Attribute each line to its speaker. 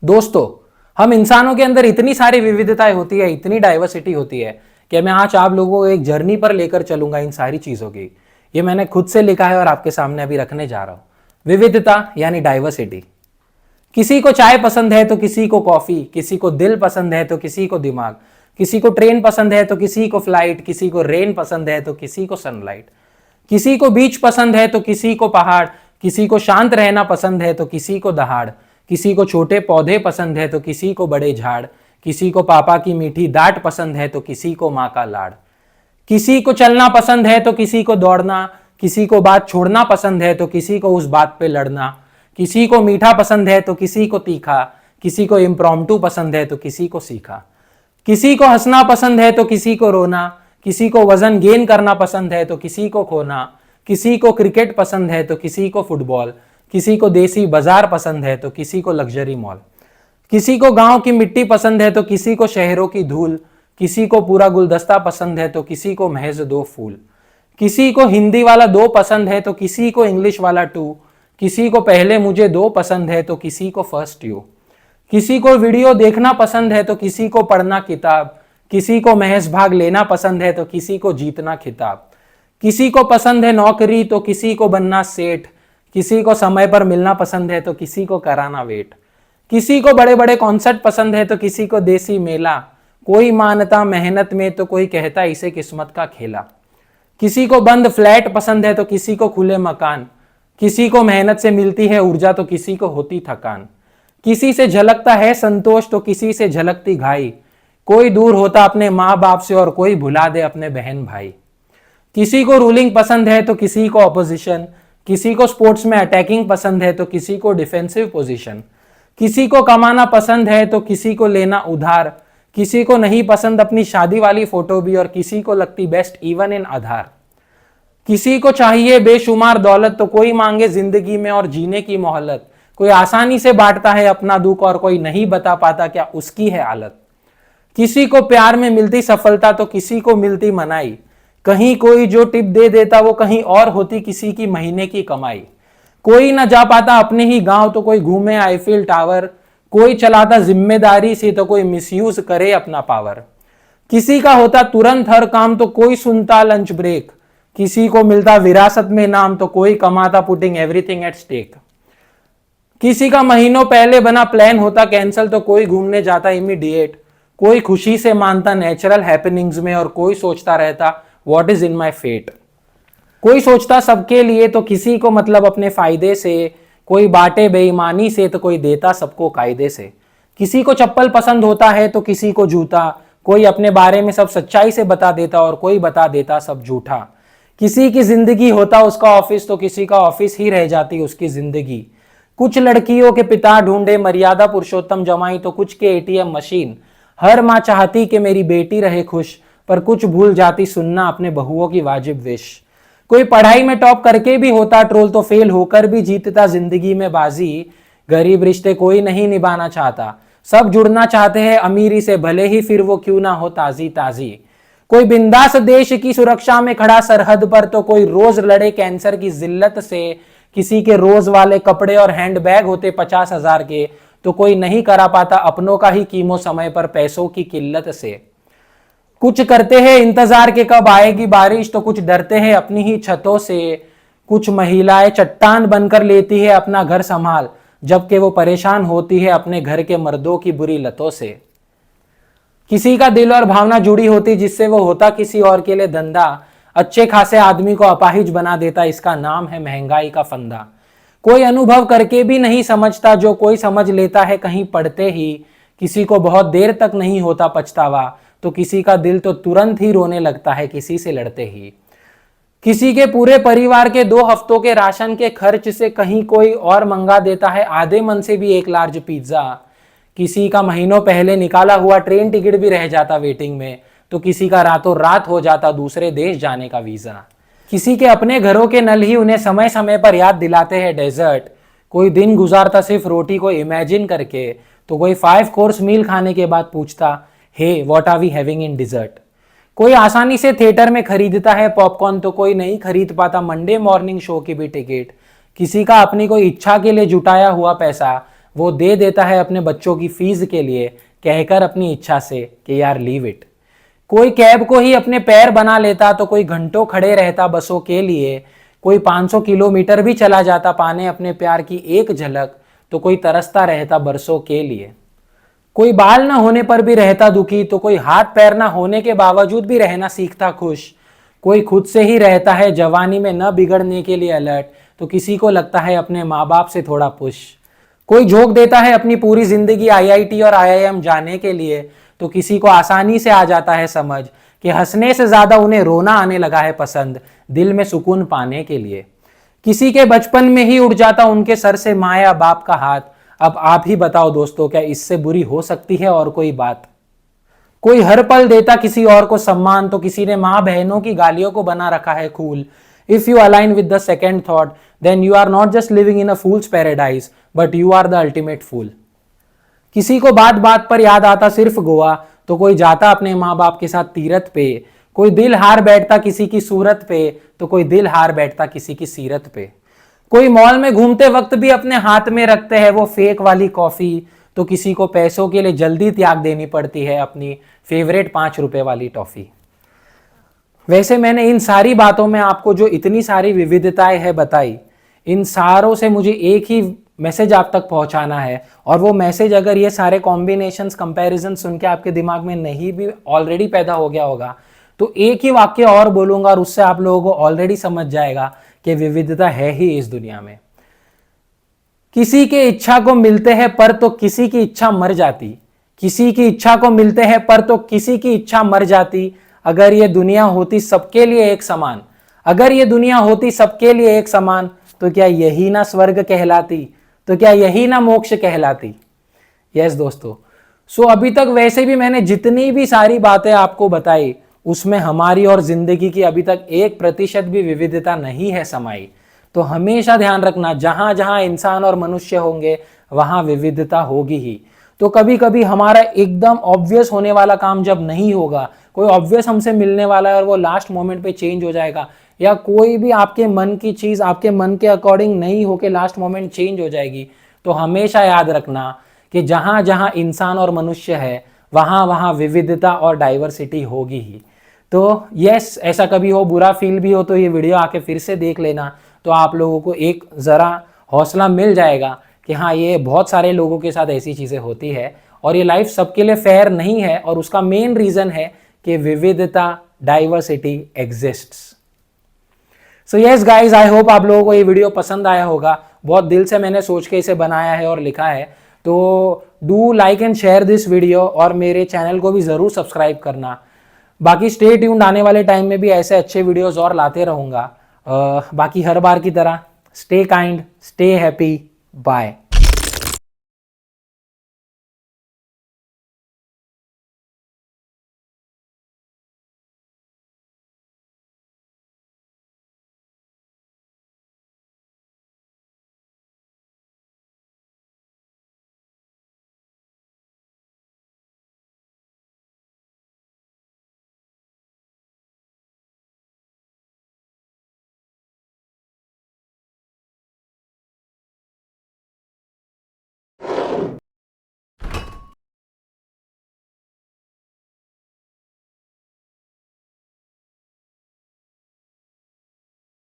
Speaker 1: दोस्तों, हम इंसानों के अंदर इतनी सारी विविधताएं होती है, इतनी डाइवर्सिटी होती है कि मैं आज आप लोगों को एक जर्नी पर लेकर चलूंगा इन सारी चीजों की। ये मैंने खुद से लिखा है और आपके सामने अभी रखने जा रहा हूं। विविधता यानी डाइवर्सिटी। किसी को चाय पसंद है तो किसी को कॉफी, किसी को दिल पसंद है तो किसी को दिमाग, किसी को ट्रेन पसंद है तो किसी को फ्लाइट, किसी को रेन पसंद है तो किसी को सनलाइट, किसी को बीच पसंद है तो किसी को पहाड़, किसी को शांत रहना पसंद है तो किसी को दहाड़, किसी को छोटे पौधे पसंद है तो किसी को बड़े झाड़, किसी को पापा की मीठी डांट पसंद है तो किसी को माँ का लाड़, किसी को चलना पसंद है तो किसी को दौड़ना, किसी को बात छोड़ना पसंद है तो किसी को उस बात पे लड़ना, किसी को मीठा पसंद है तो किसी को तीखा, किसी को इम्प्रॉम्प्टू पसंद है तो किसी को सीखा, किसी को हंसना पसंद है तो किसी को रोना, किसी को वजन गेन करना पसंद है तो किसी को खोना, किसी को क्रिकेट पसंद है तो किसी को फुटबॉल, किसी को देसी बाजार पसंद है तो किसी को लग्जरी मॉल, किसी को गांव की मिट्टी पसंद है तो किसी को शहरों की धूल, किसी को पूरा गुलदस्ता पसंद है तो किसी को महज 2 फूल, किसी को हिंदी वाला 2 पसंद है तो किसी को इंग्लिश वाला 2, किसी को पहले मुझे 2 पसंद है तो किसी को फर्स्ट यू, किसी को वीडियो देखना पसंद है तो किसी को पढ़ना किताब, किसी को महज भाग लेना पसंद है तो किसी को जीतना खिताब, किसी को पसंद है नौकरी तो किसी को बनना सेठ, किसी को समय पर मिलना पसंद है तो किसी को कराना वेट, किसी को बड़े बड़े कॉन्सर्ट पसंद है तो किसी को देसी मेला, कोई मानता मेहनत में तो कोई कहता इसे किस्मत का खेला, किसी को बंद फ्लैट पसंद है तो किसी को खुले मकान, किसी को मेहनत से मिलती है ऊर्जा तो किसी को होती थकान, किसी से झलकता है संतोष तो किसी से झलकती घाई, कोई दूर होता अपने माँ बाप से और कोई भुला दे अपने बहन भाई, किसी को रूलिंग पसंद है तो किसी को ऑपोजिशन, किसी को स्पोर्ट्स में अटैकिंग पसंद है तो किसी को डिफेंसिव पोजीशन, किसी को कमाना पसंद है तो किसी को लेना उधार, किसी को नहीं पसंद अपनी शादी वाली फोटो भी और किसी को लगती बेस्ट इवन इन आधार, किसी को चाहिए बेशुमार दौलत तो कोई मांगे जिंदगी में और जीने की मोहलत, कोई आसानी से बांटता है अपना दुख और कोई नहीं बता पाता क्या उसकी है हालत, किसी को प्यार में मिलती सफलता तो किसी को मिलती मनाई, कहीं कोई जो टिप दे देता वो कहीं और होती किसी की महीने की कमाई, कोई ना जा पाता अपने ही गांव तो कोई घूमे आईफिल टावर, कोई चलाता जिम्मेदारी से तो कोई मिसयूज करे अपना पावर, किसी का होता तुरंत हर काम तो कोई सुनता लंच ब्रेक, किसी को मिलता विरासत में नाम तो कोई कमाता पुटिंग एवरीथिंग एट स्टेक, किसी का महीनों पहले बना प्लान होता कैंसिल तो कोई घूमने जाता इमीडिएट, कोई खुशी से मानता नेचुरल हैपनिंग्स में और कोई सोचता रहता what is in my fate, कोई सोचता सबके लिए तो किसी को मतलब अपने फायदे से, कोई बांटे बेईमानी से तो कोई देता सबको कायदे से, किसी को चप्पल पसंद होता है तो किसी को जूता, कोई अपने बारे में सब सच्चाई से बता देता और कोई बता देता सब झूठा, किसी की जिंदगी होता उसका ऑफिस तो किसी का ऑफिस ही रह जाती उसकी जिंदगी, कुछ लड़कियों के पिता ढूंढे मर्यादा पुरुषोत्तम जमाई तो कुछ के एटीएम मशीन, हर माँ चाहती कि मेरी बेटी रहे खुश पर कुछ भूल जाती सुनना अपने बहुओं की वाजिब विश, कोई पढ़ाई में टॉप करके भी होता ट्रोल तो फेल होकर भी जीतता जिंदगी में बाजी, गरीब रिश्ते कोई नहीं निभाना चाहता सब जुड़ना चाहते हैं अमीरी से भले ही फिर वो क्यों ना हो ताजी ताजी, कोई बिंदास देश की सुरक्षा में खड़ा सरहद पर तो कोई रोज लड़े कैंसर की जिल्लत से, किसी के रोज वाले कपड़े और हैंडबैग होते 50,000 के तो कोई नहीं करा पाता अपनों का ही कीमो समय पर पैसों की किल्लत से, कुछ करते हैं इंतजार के कब आएगी बारिश तो कुछ डरते हैं अपनी ही छतों से, कुछ महिलाएं चट्टान बनकर लेती है अपना घर संभाल जबकि वो परेशान होती है अपने घर के मर्दों की बुरी लतों से, किसी का दिल और भावना जुड़ी होती जिससे वो होता किसी और के लिए धंधा, अच्छे खासे आदमी को अपाहिज बना देता इसका नाम है महंगाई का फंदा, कोई अनुभव करके भी नहीं समझता जो कोई समझ लेता है कहीं पढ़ते ही, किसी को बहुत देर तक नहीं होता पछतावा तो किसी का दिल तो तुरंत ही रोने लगता है किसी से लड़ते ही, किसी के पूरे परिवार के 2 हफ्तों के राशन के खर्च से कहीं कोई और मंगा देता है आधे मन से भी 1 लार्ज पिज्जा, किसी का महीनों पहले निकाला हुआ ट्रेन टिकट भी रह जाता वेटिंग में तो किसी का रातों रात हो जाता दूसरे देश जाने का वीजा, किसी के अपने घरों के नल ही उन्हें समय समय पर याद दिलाते हैं डेजर्ट, कोई दिन गुजारता सिर्फ रोटी को इमेजिन करके तो कोई 5 कोर्स मील खाने के बाद पूछता हे what are we having in dessert, कोई आसानी से थिएटर में खरीदता है पॉपकॉर्न तो कोई नहीं खरीद पाता मंडे मॉर्निंग शो की भी टिकट, किसी का अपनी कोई इच्छा के लिए जुटाया हुआ पैसा वो दे देता है अपने बच्चों की फीस के लिए, कहकर अपनी इच्छा से कि यार लीव इट। कोई कैब को ही अपने पैर बना लेता तो कोई घंटों खड़े रहता बसों के लिए, कोई 500 किलोमीटर भी चला जाता पाने अपने प्यार की एक झलक, तो कोई तरसता रहता बरसों के लिए। कोई बाल ना होने पर भी रहता दुखी, तो कोई हाथ पैर ना होने के बावजूद भी रहना सीखता खुश। कोई खुद से ही रहता है जवानी में न बिगड़ने के लिए अलर्ट, तो किसी को लगता है अपने माँ बाप से थोड़ा पुश। कोई झोंक देता है अपनी पूरी जिंदगी आईआईटी और आईआईएम जाने के लिए, तो किसी को आसानी से आ जाता है समझ कि हंसने से ज्यादा उन्हें रोना आने लगा है पसंद, दिल में सुकून पाने के लिए। किसी के बचपन में ही उड़ जाता उनके सर से माया बाप का हाथ। अब आप ही बताओ दोस्तों, क्या इससे बुरी हो सकती है और कोई बात? कोई हर पल देता किसी और को सम्मान, तो किसी ने माँ बहनों की गालियों को बना रखा है cool. If you align with the second thought, then you are not just living in a fool's paradise, but you are the ultimate fool. किसी को बात बात पर याद आता सिर्फ गोवा, तो कोई जाता अपने माँ बाप के साथ तीरथ पे। कोई दिल हार बैठता किसी की सूरत पे, तो कोई दिल हार बैठता किसी की सीरत पे। कोई मॉल में घूमते वक्त भी अपने हाथ में रखते हैं वो फेक वाली कॉफी, तो किसी को पैसों के लिए जल्दी त्याग देनी पड़ती है अपनी फेवरेट 5 रुपए वाली टॉफी। वैसे मैंने इन सारी बातों में आपको जो इतनी सारी विविधताएं है बताई, इन सारों से मुझे एक ही मैसेज आप तक पहुंचाना है। और वो मैसेज अगर ये सारे कॉम्बिनेशंस कंपैरिजन सुन के आपके दिमाग में नहीं भी ऑलरेडी पैदा हो गया होगा, तो एक ही वाक्य और बोलूंगा और उससे आप लोगों को ऑलरेडी समझ जाएगा कि विविधता है ही इस दुनिया में। किसी के इच्छा को मिलते हैं पर तो किसी की इच्छा मर जाती, किसी की इच्छा को मिलते हैं पर तो किसी की इच्छा मर जाती। अगर ये दुनिया होती सबके लिए एक समान, अगर ये दुनिया होती सबके लिए एक समान, तो क्या यही ना स्वर्ग कहलाती, तो क्या यही ना मोक्ष कहलाती? यस दोस्तों, सो अभी तक वैसे भी मैंने जितनी भी सारी बातें आपको बताई, उसमें हमारी और जिंदगी की अभी तक 1% भी विविधता नहीं है समाई। तो हमेशा ध्यान रखना, जहां जहां इंसान और मनुष्य होंगे वहां विविधता होगी ही। तो कभी कभी हमारा एकदम ऑब्वियस होने वाला काम जब नहीं होगा, कोई ऑब्वियस हमसे मिलने वाला है और वो लास्ट मोमेंट पे चेंज हो जाएगा, या कोई भी आपके मन की चीज आपके मन के अकॉर्डिंग नहीं होके लास्ट मोमेंट चेंज हो जाएगी, तो हमेशा याद रखना कि जहां जहां इंसान और मनुष्य है वहां वहां विविधता और डाइवर्सिटी होगी ही। तो यस, ऐसा कभी हो, बुरा फील भी हो, तो ये वीडियो आके फिर से देख लेना, तो आप लोगों को एक ज़रा हौसला मिल जाएगा कि हाँ, ये बहुत सारे लोगों के साथ ऐसी चीज़ें होती है और ये लाइफ सबके लिए फेयर नहीं है। और उसका मेन रीज़न है कि विविधता, diversity exists. So yes guys, I hope आप लोगों को ये वीडियो पसंद आया होगा। बहुत दिल से मैंने सोच के इसे बनाया है और लिखा है। तो do like and share this video और मेरे चैनल को भी ज़रूर सब्सक्राइब करना। बाकी स्टे ट्यून्ड, आने वाले टाइम में भी ऐसे अच्छे वीडियोस और लाते रहूँगा। बाकी हर बार की तरह stay kind, stay happy, bye.